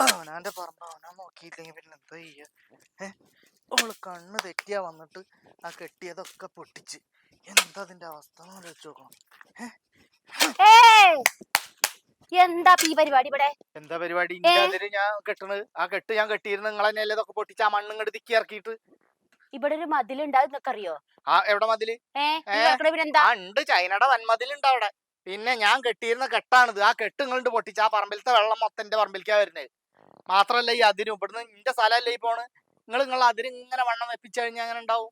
അവനാന്റെ പറമ്പ് അവനാ നോക്കിയില്ലെങ്കിൽ പിന്നെ എന്താ ചെയ്യ? ഓള് കണ്ണ് തെറ്റിയാ വന്നിട്ട് ആ കെട്ടിയതൊക്കെ പൊട്ടിച്ച്. എന്താ അതിന്റെ അവസ്ഥ വെച്ച് നോക്കണം. എന്താ ഈ പരിപാടി ഇവിടെ? എന്താ പരിപാടി? ഇന്റെ അതിര് ഞാൻ കെട്ടണത്. ആ കെട്ട് ഞാൻ കെട്ടിയിരുന്നു. നിങ്ങൾ തന്നെയല്ലേ ഇതൊക്കെ പൊട്ടിച്ച് ആ മണ്ണും ഇങ്ങോട്ട് തിക്കി ഇറക്കിയിട്ട്. ഇവിടെ ഒരു മതിലുണ്ടാവും നിനക്ക് അറിയോ? ആ എവിടെ മതില്? ഉണ്ട്, ചൈനയുടെ വൻമതിലുണ്ട് അവിടെ. പിന്നെ ഞാൻ കെട്ടിയിരുന്ന കെട്ടാണിത്. ആ കെട്ട് ഇങ്ങോട്ട് പൊട്ടിച്ച് ആ പറമ്പിലത്തെ വെള്ളം മൊത്തം എന്റെ പറമ്പിലേക്കാ വരുന്നത്. മാത്രല്ല ഈ അതിരും ഇവിടുന്ന് ഇന്റെ സ്ഥലമല്ലേ ഈ പോണ്. നിങ്ങൾ അതിര് ഇങ്ങനെ വണ്ണം വെപ്പിച്ചു കഴിഞ്ഞാൽ അങ്ങനെ ഉണ്ടാവും.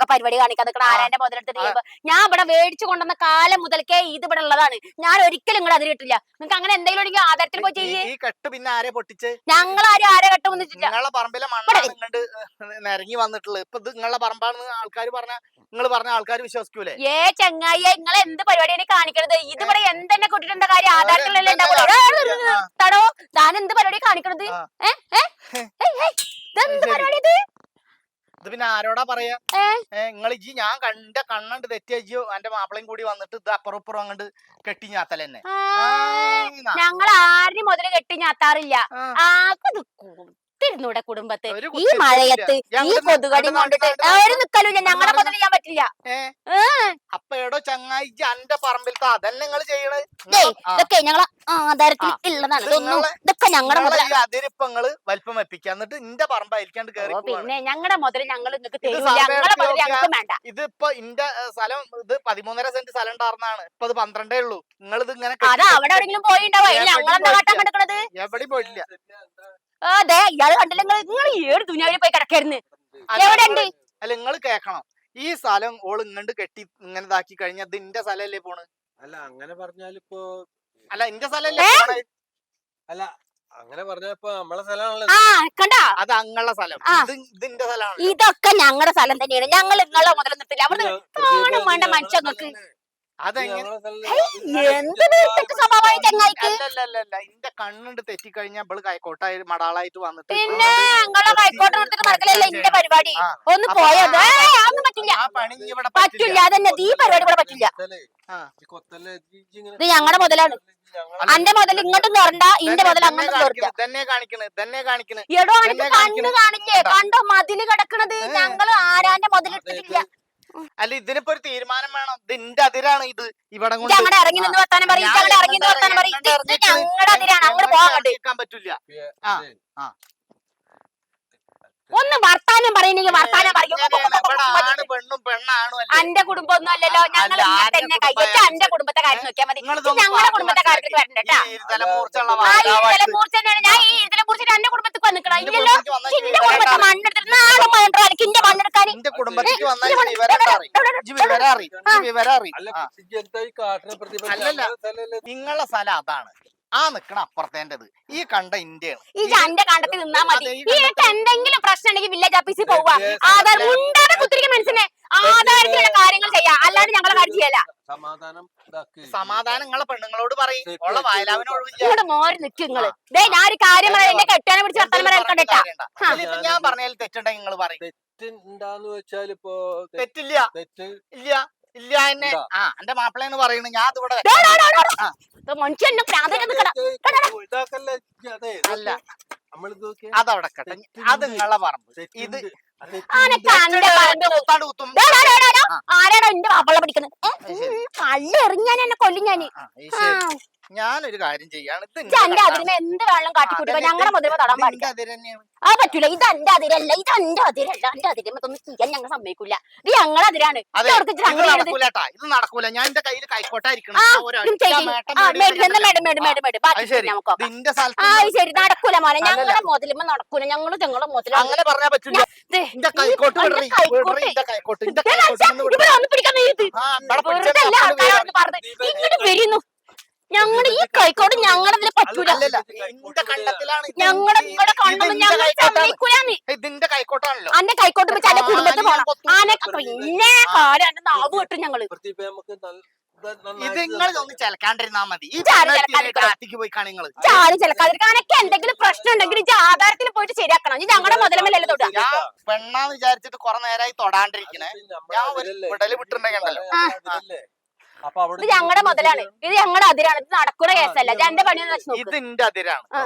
പരിപാടി കാണിക്കാൻ ആരാന്റെ മുതലെടുത്തിട്ട് ഞാൻ ഇവിടെ മേടിച്ചു കൊണ്ടുവന്ന കാലം മുതൽക്കേ ഇത് ഇവിടെ ഉള്ളതാണ്. ഞാൻ ഒരിക്കലും നിങ്ങൾ അതിരിട്ടില്ല. നിങ്ങൾക്ക് അങ്ങനെ എന്തെങ്കിലും ആധാരത്തിൽ പോയി ചെയ്യേ. ഈ കെട്ട് പിന്നെ ആരെ പൊട്ടിച്ച്? ഞങ്ങളാരും ആരെ കെട്ട് വന്നിട്ടില്ല. നിങ്ങളെ പറമ്പിലെ മണ്ണാണ് ഇങ്ങോട്ട് നിരങ്ങി വന്നിട്ടുള്ളത്. ഇപ്പൊ ഇത് നിങ്ങളെ പറമ്പാണെന്ന് ആൾക്കാർ പറഞ്ഞ നിങ്ങൾ പറഞ്ഞ ആൾക്കാർ വിശ്വസിക്കൂലേ? ചങ്ങായി നിങ്ങൾ എന്ത് പരിപാടിയാണ് കാണിക്കണത്? ഇത് ഇവിടെ എന്തെന്നെ കൊട്ടിട്ടെന്താ കാര്യം? ആധാരത്തിലല്ലേ തടോ താൻ എന്ത് പരിപാടി കാണിക്കണത്? ഇത് പിന്നെ ആരോടാ പറയാ? നിങ്ങൾ ഞാൻ കണ്ട കണ്ണണ്ട് തെറ്റിയോ എന്റെ മാപ്പിളയും കൂടി വന്നിട്ട് ഇത് അപ്പുറം ഇപ്പുറം അങ്ങോട്ട് കെട്ടി ഞാത്തലെന്നെ. ഞങ്ങൾ ആരും മുതല് കെട്ടി ഞാത്താറില്ല. ൂടെ കുടുംബത്ത് ഈ മഴയത്ത് ഈ കൊതുകടി കൊണ്ടിട്ട് ഒരു നിക്കലും ഞങ്ങളെ മുതൽ ചെയ്യാൻ പറ്റില്ല. അപ്പൊ എടോ ചങ്ങായി എന്റെ പറമ്പിലത്തെ അതന്നെ നിങ്ങൾ ചെയ്യണത്. ഇതൊക്കെ ഞങ്ങളെ ആധാരത്തിൽ ഉള്ളതാണ്. ഇതൊക്കെ ഞങ്ങളുടെ അതിരിപ്പങ്ങള് വലിപ്പം വെപ്പിക്കുക എന്നിട്ട് ഇന്റെ പറമ്പായിരിക്കാണ്ട് കേറി. പിന്നെ ഞങ്ങളുടെ മുതൽ ഞങ്ങൾ വേണ്ട. ഇതിപ്പോ ഇന്റെ സ്ഥലം ഇത് 13.5 സെന്റ് സ്ഥലം ഉണ്ടായിരുന്നാണ്. ഇപ്പൊ ഇത് 12 ഉള്ളൂ. നിങ്ങൾ ഇത് ഇങ്ങനെ അവിടെ എവിടെയെങ്കിലും പോയിണ്ടാവും. ഞങ്ങളെന്താ കാട്ടാൻ കിടക്കണത്? എവിടെയും പോയിട്ടില്ല. അതെ ഇയാള് കണ്ടില്ല. നിങ്ങൾ ഏഴ് തുണിയാവിൽ പോയി കിടക്കായിരുന്നു. എവിടെ ഉണ്ട്? അല്ല നിങ്ങൾ കേക്കണം. ഈ സ്ഥലം ഓള് ഇങ്ങോട്ട് കെട്ടി ഇങ്ങനെ ഇതാക്കി കഴിഞ്ഞാൽ ഇത് ഇന്റെ സ്ഥലല്ലേ പോണ്. അല്ല അങ്ങനെ പറഞ്ഞാലിപ്പോ അല്ല ഇന്റെ സ്ഥലല്ലേ അല്ല അങ്ങനെ പറഞ്ഞപ്പോ നമ്മളെ സ്ഥലമാണല്ലോ. അത് അങ്ങളുടെ സ്ഥലം. ഇതിന്റെ സ്ഥലമാണ്. ഇതൊക്കെ ഞങ്ങളുടെ സ്ഥലം തന്നെയാണ്. ഞങ്ങൾ നിങ്ങളെ മുതൽ നിർത്തില്ല. അവിടെ കാണും വേണ്ട മനുഷ്യർക്ക്. ഇന്റെ കണ്ണുണ്ട് തെറ്റിക്കഴിഞ്ഞാൽ ഇവള് കൈക്കോട്ടായി മടാളായിട്ട് വന്നിട്ട് പിന്നെ കൈക്കോട്ട് നിർത്തിട്ട് നടക്കലല്ലേ ഇന്റെ പരിപാടി. ഒന്ന് പോയത് പറ്റില്ല. അതന്നെ ഈ പരിപാടി ഇവിടെ പറ്റില്ല. ഇത് ഞങ്ങളുടെ മുതലാണ്. അന്റെ മുതൽ ഇങ്ങോട്ടും തുറണ്ട, ഇന്റെ മുതൽ അങ്ങോട്ടും എടോ എനിക്ക് കണ്ണ് കാണില്ലേ? കണ്ടോ മതില് കിടക്കണത്? ഞങ്ങള് ആരാന്റെ മുതലെടുത്തിട്ടില്ല. അല്ല ഇതിനിപ്പോ ഒരു തീരുമാനം വേണം. ഇതിന്റെ അതിരാണ് ഇത്. ഇവിടെ ഇറങ്ങി നിന്ന് വർത്താനം പറയും. ഞങ്ങളുടെ അതിരാണ്. അങ്ങോട്ട് പോകാൻ പറ്റില്ല. ഒന്ന് വർത്താനം പറയുന്നെങ്കിൽ വർത്താനം പറയും. അന്റെ കുടുംബം ഒന്നും അല്ലല്ലോ. ഞങ്ങൾ തന്നെ കൈവച്ച് അന്റെ കുടുംബത്തെ കാര്യം നോക്കിയാൽ മതി. ഞങ്ങളുടെ കുടുംബത്തെ കാര്യത്തിൽ വരണ്ട. ഞാൻ ഈ ഇതിലെ കുറിച്ചിട്ട് എന്റെ കുടുംബത്തിൽ വന്നിക്കണം. ഇല്ലല്ലോ എന്റെ കുടുംബത്തെ മണ്ണെടുത്തിട്ട് നാളെ മണ്ണെടുക്കാൻ എന്റെ മണ്ണെടുക്കാൻ നിങ്ങളെ സ്ഥലം അതാണ്. ആ നിക്കണ അപ്പുറത്തേണ്ടത്. ഈ കണ്ട ഇന്ത്യയാണ്. ഈ എന്റെ കണ്ടത്തിൽ നിന്നാ മതി. ഈ എന്തെങ്കിലും പ്രശ്നം ഉണ്ടെങ്കിൽ വില്ലേജ് ഓഫീസിൽ പോവുക. ആധാർ മുണ്ടാതെ കുത്തിരിക്ക മനസ്സിനെ ആധാരത്തിലുള്ള കാര്യങ്ങൾ ചെയ്യാം. അല്ലാണ്ട് ഞങ്ങളെ കാര്യം ചെയ്യല. സമാധാനം നിങ്ങളെ പെണ്ണുങ്ങളോട് പറയും. ഇവിടെ മോര് നിൽക്കും നിങ്ങള്. ഞാൻ ഒരു കാര്യം പറയാം. എന്റെ കെട്ടാനെ പിടിച്ച് വർത്താനം പറയാൻ കണ്ടിട്ടാ. ഞാൻ പറഞ്ഞാൽ തെറ്റുണ്ടെങ്കിൽ നിങ്ങൾ പറയും. തെറ്റുണ്ടാന്ന് വെച്ചാലിപ്പോ തെറ്റില്ല. ഇല്ല ഇല്ല എന്നെ എന്റെ മാപ്പിളയെന്ന് പറയുന്നു. ഞാൻ ഇവിടെ അല്ല അതവിടെ കട്ടെ. അത് നിങ്ങളെ പറമ്പ്. ഇത് ആരാടോ എന്റെ മാപ്പിള പിടിക്കുന്നത്? കല്ലെറിഞ്ഞാൻ എന്നെ കൊല്ലും ഞാന്. ഞാനൊരു കാര്യം ചെയ്യാണ്. എന്റെ അതിരിനെ എന്ത് വെള്ളം കാട്ടിക്കൂട്ടുക ഞങ്ങളുടെ മുതൽ തൊടാൻ പാടില്ല. അത് പറ്റൂല. ഇത് എന്റെ അതിരല്ല. ഇത് എന്റെ അതിരല്ല. എന്റെ അതിരൊന്നും ചെയ്യാൻ ഞങ്ങൾ സമ്മതിക്കൂല. ഇത് ഞങ്ങളുടെ അതിരാണ്. ഇത് നടക്കൂല. ഞാൻ എന്റെ കയ്യിൽ കൈക്കോട്ടായിരിക്കണം. ശരി നടക്കൂല മോനെ. ഞങ്ങളുടെ മുതലുമ്പ നടക്കൂല. ഞങ്ങള് ഞങ്ങളുടെ മുതൽ അങ്ങനെ പറഞ്ഞാൽ പറ്റില്ല. ഇങ്ങോട്ട് വരുന്നു. ഞങ്ങളുടെ ഈ കൈക്കോട്ട് ഞങ്ങളുടെ പറ്റൂല. ഞങ്ങളുടെ ഇവിടെ കണ്ടൊന്നും ഞങ്ങൾ സമ്മതിക്കൂലാന്ന്. ഇതിന്റെ കൈക്കോട്ടാണല്ലോ. അന്റെ കൈക്കോട്ട് വെച്ച് അന്റെ കുടുംബത്തിൽ പോണം. ആനൊക്കെ പിന്നെ കാലം എന്റെ നാവ് കിട്ടും. ഞങ്ങള് ഇത് നിങ്ങളൊന്ന് ചിലക്കാണ്ടിരുന്നാ മതി. പോയി കാണിങ്ങള് ചാടി ചിലക്കാതിരിക്കാൻ അനക്ക് എന്തെങ്കിലും പ്രശ്നം ഉണ്ടെങ്കിൽ ഇത് ആധാരത്തിൽ പോയിട്ട് ശരിയാക്കണം. ഇത് ഞങ്ങളുടെ മുതലമല്ലേ തൊടുക. ഞാൻ പെണ്ണാന്ന് വിചാരിച്ചിട്ട് കുറെ നേരമായി തൊടാണ്ടിരിക്കണേ. ഞാൻ ഒരു വിടല് വിട്ടിട്ടുണ്ടെങ്കിലോ അപ്പൊ അവിടെ ഇത് ഞങ്ങളുടെ മുതലാണ്, ഇത് ഞങ്ങളുടെ അതിരാണ്, ഇത് നടക്കുന്ന കേസല്ല. ഇത് എന്റെ പണിയെന്ന് വെച്ച് നോക്ക്. ഇത് ഇന്റെ അതിരാണ്, ആ.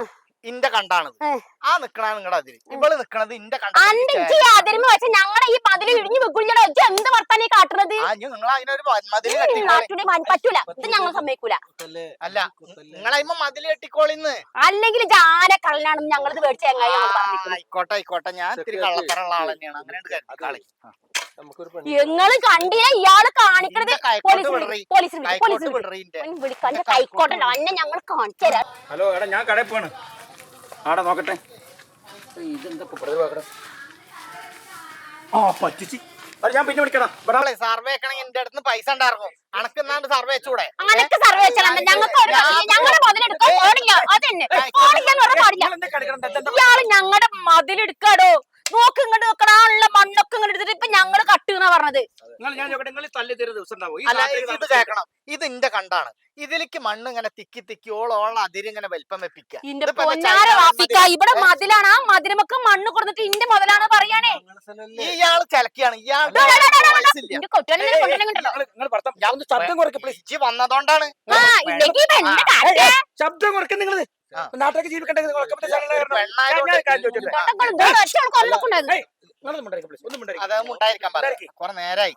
ഇന്റെ കണ്ടാണ്. ഏ. ആ നിക്കണ നിങ്ങളുടെ അതിര്, ഇവള് നിക്കണത് ഇന്റെ കണ്ട. അന്റെ അതിരുമ്പ വെച്ചാൽ ഞങ്ങളുടെ ഈ മതിൽ ഇടിഞ്ഞു വെക്കുള്ളോ? എന്ത് വർത്താനം ഈ കാട്ടുന്നത്? നിങ്ങൾ അതിനൊരു മതില് കെട്ടിക്കോളി. പറ്റൂല, ഇത് ഞങ്ങൾ സമ്മതിക്കൂല. അല്ല നിങ്ങളതിമ്മ മതില് കെട്ടിക്കോളിന്ന്. അല്ലെങ്കിൽ ജാന കള്ളനാണെന്ന് ഞങ്ങളിത് മേടിച്ച ചങ്ങായി ആയിക്കോട്ടെ ആയിക്കോട്ടെ, ഞാൻ ഇത്തിരി കള്ളത്തരമുള്ള ആൾ തന്നെയാണ്. അങ്ങനെ കളി ഞങ്ങള് കണ്ടില്ല ഇയാള് കാണിക്കണത്. വിളിക്കാൻ കൈക്കോട്ടല്ല അന്നെ ഞങ്ങൾ കാണിച്ചു തരാം. ഹലോ എടാ, ഞാൻ കടയിൽ പോണ്. ആടെ നോക്കട്ടെ, ഇതെന്താ പ്രതിഭാകട. ആ പറ്റിച്ച്, ഞാൻ പിന്നെ വിളിക്കണം. സർവേ വെക്കണമെങ്കിൽ എന്റെ അടുത്ത് പൈസ ഉണ്ടായിരുന്നു. അണക്കെന്നാണ്ട് സർവേ വെച്ചൂടെ? അങ്ങനൊക്കെ സർവേ വെച്ചാൽ ഞങ്ങൾക്ക് ഞങ്ങളുടെ മതിലെടുക്കാൻ പാടില്ല. അതന്നെ പാടില്ലെന്ന് പറഞ്ഞാൽ പാടില്ല. ഇയാള് ഞങ്ങളുടെ മതിലെടുക്കാടോ. നോക്ക് ഇങ്ങോട്ട് നോക്കണാനുള്ള മണ്ണൊക്കെ ഇങ്ങോട്ട് എടുത്തിട്ട് ഇപ്പൊ ഞങ്ങള് കട്ടുന്ന പറഞ്ഞത്. നിങ്ങൾ തല്ലി തരുന്ന ദിവസം ഉണ്ടാവും. അല്ല ഇത് കേക്കണം, ഇത് ഇന്റെ കണ്ടാണ്. ഇതിലേക്ക് മണ്ണ് ഇങ്ങനെ തിക്കി തിക്കി ഓളോള അതിരിങ്ങനെ വലിപ്പം വെപ്പിക്കുക. ഇന്റെ പൊന്നാര വാപ്പിക്ക, ഇവിടെ മതിലാണ്. ആ മതിലുമൊക്കെ മണ്ണ് കൊടുത്തിട്ട് ഇന്റെ മുതലാണ് പറയാനേ. ഇയാള് ചിലക്കാണ്. ഇയാളുടെ ഇന്റെ കൊട്ടുകാരനെ ശബ്ദം കുറയ്ക്ക് പ്ലീസ്. ഇജ്ജ് വന്നതുകൊണ്ടാണ്. ആ ഇല്ലെങ്കിൽ ഇപ്പൊ എന്റെ കാര്യം ശബ്ദം കുറയ്ക്കും. നിങ്ങള് നാട്ടിലേക്ക് ജീവിക്കണ്ടേ? അതൊന്നും ഉണ്ടായിരിക്കാൻ പറയാം. കുറെ നേരായി.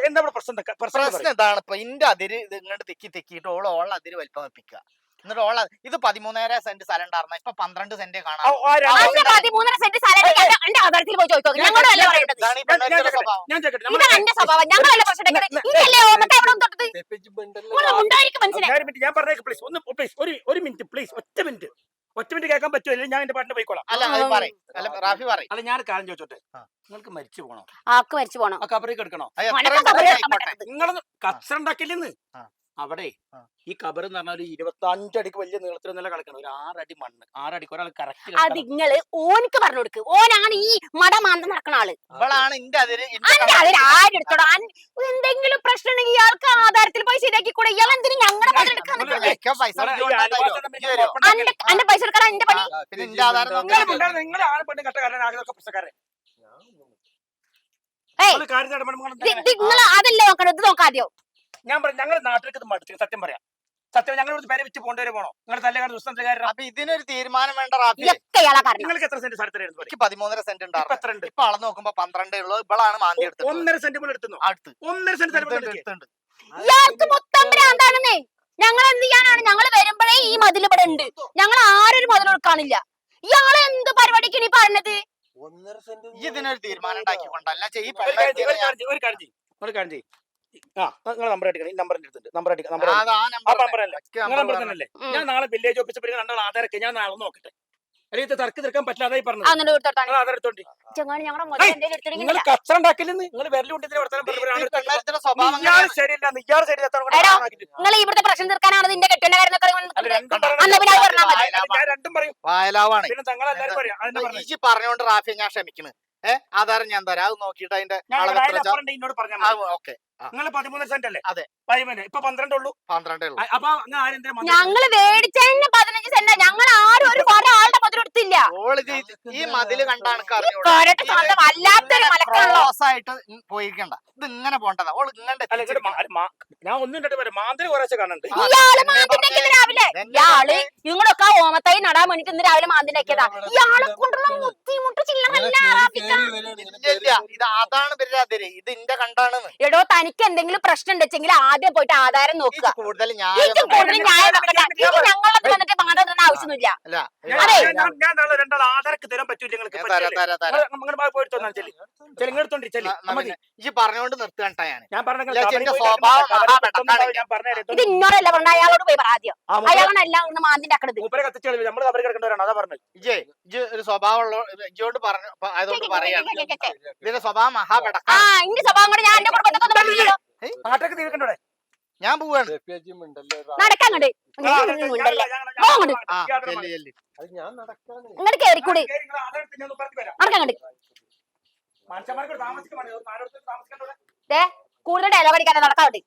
എന്താ പ്രശ്നം? പ്രശ്നം ഇതാണ്. ഇപ്പൊ ഇന്റെ അതിര് ഇത് ഇങ്ങോട്ട് തിക്കി തിക്കിയിട്ട് ഓള അതിര് വലിപ്പം വെപ്പിക്കുക. എന്നിട്ട് ഓള ഇത് 13.5 സെന്റ് സ്ഥലം ഉണ്ടായിരുന്ന ഇപ്പൊ 12 സെന്റ് കാണാം. 13 സെന്റ് സ്ഥലം എന്റെ ആധാരത്തിൽ പോയി ചോദിച്ചോ. ഞങ്ങളല്ല പറയുന്നത്. എന്റെ സ്വഭാവം ഞങ്ങളല്ല പ്രശ്നം. ഞാൻ പറഞ്ഞേക്ക് പ്ലീസ്. ഒരു മിനിറ്റ് പ്ലീസ്. ഒറ്റ മിനിറ്റ് കേൾക്കാൻ പറ്റുമോ? ഞാൻ എന്റെ പാട്ടിന് പോയിക്കോളാം. റാഫി പറയും. അല്ല ഞാൻ കാര്യം ചോദിച്ചോട്ടെ, നിങ്ങൾക്ക് മരിച്ചു പോണോ? ആക്ക് മരിച്ചു പോണം. ആ കബറിൽ കിടക്കണോ? നിങ്ങളൊന്ന് കച്ചറ ഉണ്ടാക്കില്ലെന്ന്. അവിടെ ഈ കബർ എന്ന് പറഞ്ഞാൽ ഒരു 25 അടിക്ക് വലിയ നീളത്തിൽ നില കിടക്കണം. ഒരു 6 അടി മണ്ണ്, 6 അടിക്ക് ഒരാൾ കറക്റ്റ്. അത് നിങ്ങള് ഓനക്ക് പറഞ്ഞു കൊടുക്ക്. ഓനാണ് ഈ മടമാന്തം നടക്കുന്ന ആള്. ഇവളാണ് ഇന്റെ അതിര്. ആരെടുത്തോടാ? എന്തെങ്കിലും പ്രശ്നം ഉണ്ടെങ്കിൽ ഇയാൾക്ക് ആധാരത്തിൽ പൈസ ശരിയാക്കി കൂടെ. ഇയാൾ എന്തിനും ഞങ്ങളുടെ പൈസ എടുക്കാൻ? അന്റെ പൈസ എടുക്കാൻ എന്റെ പണി. പിന്നെ എന്റെ ആധാരം നിങ്ങൾ ആരും പെണ്ണും കട്ട കാരണം ആകെ പ്രശ്നക്കാരെ. നിങ്ങൾ അതല്ലേ നോക്കണം, ഇത് നോക്കാതെയോ? ഞാൻ പറഞ്ഞു ഞങ്ങൾ നാട്ടിലേക്ക് ഇത് മടുത്തു. സത്യം പറയാം, സത്യം. ഞങ്ങൾ പേരെ വിറ്റ് പോകേണ്ടി പോണോ? നിങ്ങൾ തല്ലുകാരുടെ ദുഷ്ടകാരൻ. അപ്പൊ ഇതിനൊരു തീരുമാനം വേണ്ട റാഫി. നിങ്ങൾക്ക് എത്ര സെന്റ് സ്ഥലത്തിലായിരുന്നു? എനിക്ക് 13.5 സെന്റ് ഉണ്ടായിരുന്നു. ഇപ്പൊ അളന്ന് നോക്കുമ്പോ 12 ഉള്ളൂ. ഇവളാണ് മാന്തി എടുത്തത്. 1.5 സെന്റ് പോലെ എടുത്തു. അടുത്ത് 1.5 സെന്റ് എടുത്തുണ്ട്. ഇയാൾക്ക് മൊത്തം ഭ്രാന്താണെന്നേ. ഞങ്ങൾ എന്ത് ചെയ്യാനാണ്? ഞങ്ങൾ വരുമ്പോഴേ ഈ മതിൽ ഇവിടെ ഉണ്ട്. ഞങ്ങൾ ആരൊരു മതിൽ കൊടുക്കാണില്ല. ഇയാളെ എന്ത് പരിപാടിക്ക് നീ പറഞ്ഞത്? ഇതിനൊരു തീരുമാനം ഉണ്ടാക്കിക്കൊണ്ടല്ല ഒരു കാര്യം ചെയ്യും. നിങ്ങൾ നമ്പർ അടിക്കണം. ഈ നമ്പറിന്റെ അടുത്തുണ്ട്. നമ്പർ തന്നെയല്ലേ? ഞാൻ നാളെ വില്ലേജ് ഓഫീസിൽ പോയി രണ്ടാൾ ആധാരൊക്കെ ഞാൻ നാളെ നോക്കട്ടെ. അല്ലെങ്കിൽ തർക്കം തീർക്കാൻ പറ്റാതായി പറഞ്ഞു. നിങ്ങൾ കച്ചറ ഉണ്ടാക്കില്ലെന്ന്. നിങ്ങൾ വിരലുകൊണ്ടിന്റെ ശരിയല്ല. ഇയാൾ നിങ്ങൾ ഇവിടുത്തെ പ്രശ്നം തീർക്കാനാണ് നിന്റെ കെട്ടിന്റെ രണ്ടും പറയും. വായലാവാണ് പിന്നെ തങ്ങളെല്ലാരും പറയാം. ഈ പറഞ്ഞോണ്ട് റാഫി ഞാൻ ക്ഷമിക്കുന്നു. ആധാരം ഞാൻ തരാം. അത് നോക്കിയിട്ട് അതിന്റെ എന്നോട് പറഞ്ഞാൽ ഓക്കെ. നിങ്ങൾ 13 സെന്റ് അല്ലേ? അതെ. ഇപ്പൊ 12 ഉള്ളൂ. 12 ഉള്ളൂ. അപ്പൊ ഞങ്ങള് മേടിച്ചതിന് 15 സെന്റ്. ഞങ്ങൾ ആരും ഒരു ആളുടെ മതിൽ എടുത്തില്ല. ഈ മതില് കണ്ടാണ് വല്ലാത്തൊരു ആയിട്ട് പോയിക്കണ്ട. ഇത് ഇങ്ങനെ പോണ്ടതാ. ഓള് ഞാൻ ഒന്നും മാന്ത്രി കുറച്ച് കാണുന്നുണ്ട്. ഇയാള് മാന്തിണ്ടാക്കിയത് രാവിലെ. ഇയാള് നിങ്ങളൊക്കെ ഓമത്തായി നടാൻ വേണ്ടിട്ട് ഇന്ന് രാവിലെ മാന്തിണ്ടാക്കിയതാ. ഇയാളെ കൊണ്ടുള്ള മുട്ടിമുട്ട് ചില്ലറല്ല. ഇത് അതാണ് അതിര്. ഇത് ഇന്റെ കണ്ടാണ്. എടോ തനിക്ക് എന്തെങ്കിലും പ്രശ്നം ഉണ്ടെങ്കിൽ ആദ്യം പോയിട്ട് ആധാരം നോക്കുക. കൂടുതൽ ഞങ്ങളത് വന്നിട്ട് മാതാ ആവശ്യമൊന്നുമില്ല. ഞാൻ നാളെ രണ്ടാൾ ആധാരക്ക് തരാൻ പറ്റൂല. ഈ പറഞ്ഞോണ്ട് നിർത്തുകണ്ട. ഞാൻ ഇത് ഇന്നോടല്ല പറഞ്ഞ അയാളോട് പോയി ആദ്യം. അയാളാണ് എല്ലാം ഒന്ന് മാന്തിണ്ടാക്കണത്. ഒരു സ്വഭാവമുള്ള ഇജോട് പറഞ്ഞു അതുകൊണ്ട് പറയാം. ഇതിന്റെ സ്വഭാവം മഹാപടക്ക. ഇന്റെ സ്വഭാവം കൂടെ ഞാൻ എന്റെ കുടുംബത്തൊക്കെ ഞാൻ പോവാണ്. നടക്കങ്ങട് ഇങ്ങോട്ട് കേറിക്കൂടി. നടക്കങ്ങട് കൂടുതൽ ഡയലോഗ് അടിക്കാതെ നടക്കാണ്ട്.